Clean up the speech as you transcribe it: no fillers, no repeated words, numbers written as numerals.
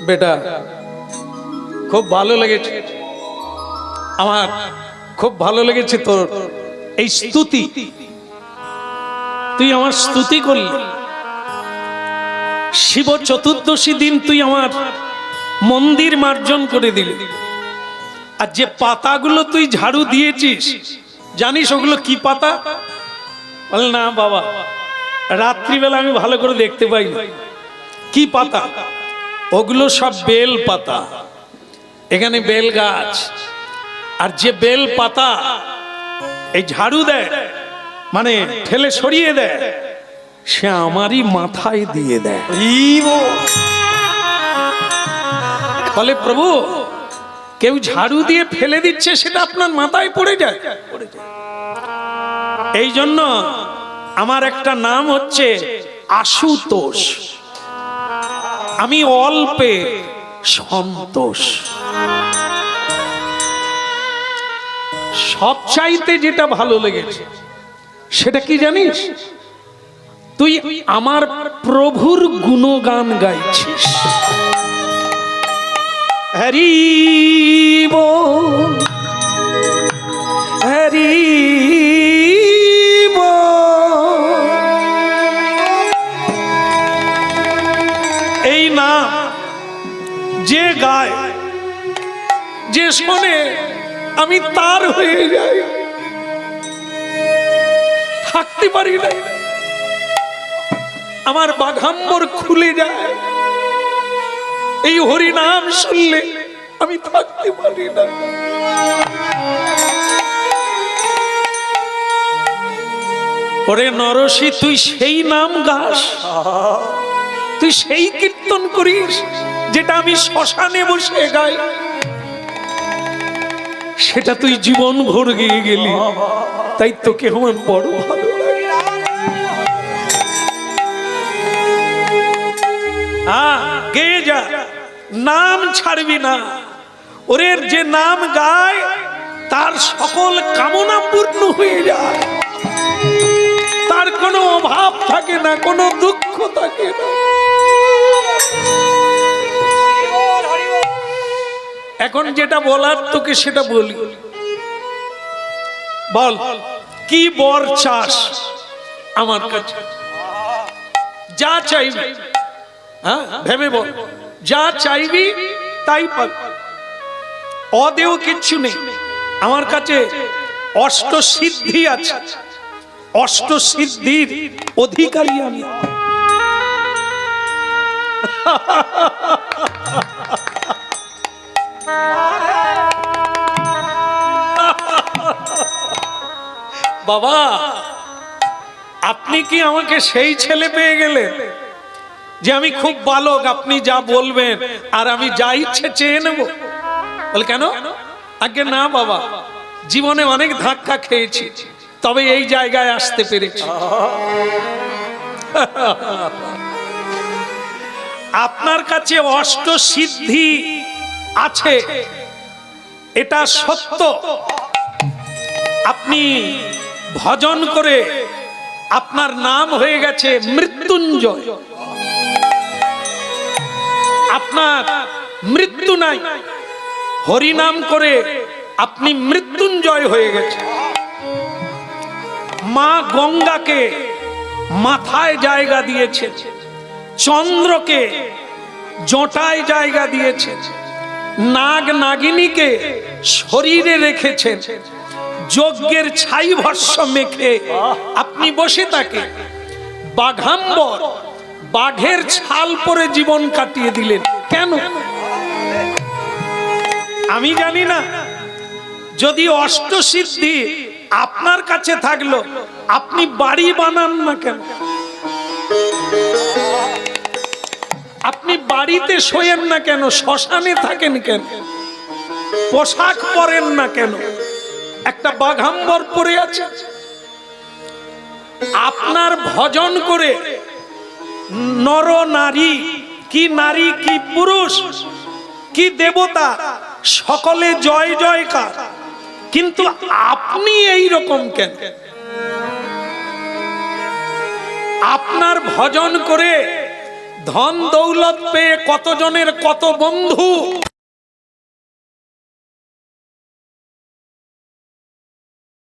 বেটা খুব ভালো লেগেছে আমার, খুব ভালো লেগেছে তোর এই স্তুতি। তুই আমার স্তুতি করলি। শিব চতুর্দশী দিন তুই আমার মন্দির মার্জন করে দিলি। আর যে পাতাগুলো তুই ঝাড়ু দিয়েছিস জানিস ওগুলো কি পাতা? বল না বাবা, রাত্রিবেলা আমি ভালো করে দেখতে পাই না। কি পাতা? ওগুলো সব বেল পাতা। এখানে বেল গাছ, আর যে বেল পাতা এই ঝাড়ু দেয় মানে ঠেলে সরিয়ে দেয়, সে আমারই মাথায় দিয়ে দেয়। বলে প্রভু, কেউ ঝাড়ু দিয়ে ফেলে দিচ্ছে, সেটা আপনার মাথায় পড়ে যায়। এই জন্য আমার একটা নাম হচ্ছে আশুতোষ। আমি অল্পে সন্তোষ। সবচাইতে যেটা ভালো লেগেছে সেটা কি জানিস? তুই আমার প্রভুর গুণগান গাইছিস। হরি বল, হরি বল। এই নাম যে গায়, যে শোনে, আমি তার হয়ে যাই, থাকতে পারি না। আমার বাঘাম্বর খুলে যায়। এই হরি নাম শুনলে আমি থাকতে পারি না। ওরে নরসী, তুই সেই নাম গাস, তুই সেই কীর্তন করিস যেটা আমি শ্মশানে বসে গাই। সেটা তুই জীবন ভর গিয়ে গেলি, তাই তোকে আমার বড় ভালো লাগে। গেয়ে যা, নাম ছাড়বি না। ওরে যে নাম গায় তার সকল কামনা পূর্ণ হয়ে যায়, তার কোনো অভাব থাকে না, কোনো দুঃখ থাকে না। এখন যেটা বলার তোকে সেটা বলি। বল, কি বর চাস আমার কাছে? যা চাইবি, হ্যাঁ ভেবে বল, যা চাইবি তাই পাবি। অদেও কিচ্ছু নেই আমার কাছে। অষ্টসিদ্ধি আছে, অষ্টসিদ্ধির অধিকারী আমি। বাবা, আপনি কি আমাকে সেই ছেলে পেয়ে গেলেন যে আমি খুব বালক, আপনি যা বলবেন আর আমি যা ইচ্ছে চেয়ে নেব? বলে কেন? আগে না বাবা, জীবনে অনেক ধাক্কা খেয়েছি, তবে এই জায়গায় আসতে পেরেছি। আপনার কাছে অষ্টসিদ্ধি আছে, এটা সত্য। আপনি ভজন করে আপনার নাম হয়ে গেছে মৃত্যুঞ্জয়। আপনার মৃত্যু নাই, হরি নাম করে আপনি মৃত্যুঞ্জয় হয়ে গেছে। মা গঙ্গাকে মাথায় জায়গা দিয়েছে, চন্দ্রকে জটায় জায়গা দিয়েছে, নাগ নাগিনীকে শরীরে রেখেছেন। যজ্ঞের ছাই ভস্য মেখে আপনি বসে থাকে। বাঘাম্বর বাঘের ছাল পরে জীবন কাটিয়ে দিলেন কেন? আমি জানি না। যদি অষ্টসিদ্ধি আপনার কাছে থাকলো, আপনি বাড়ি বানান না কেন? আপনি বাড়িতে শোয়েন না কেন? শ্মশানে থাকেন কেন? পোশাক পরেন না কেন? একটা বাঘাম্বর পরে আছে। আপনার ভজন করে নর নারী, কি নারী কি পুরুষ কি দেবতা, সকলে জয় জয়কার। কিন্তু আপনি এই রকম কেন? আপনার ভজন করে ধন দৌলত পেয়ে কতজনের কত বন্ধু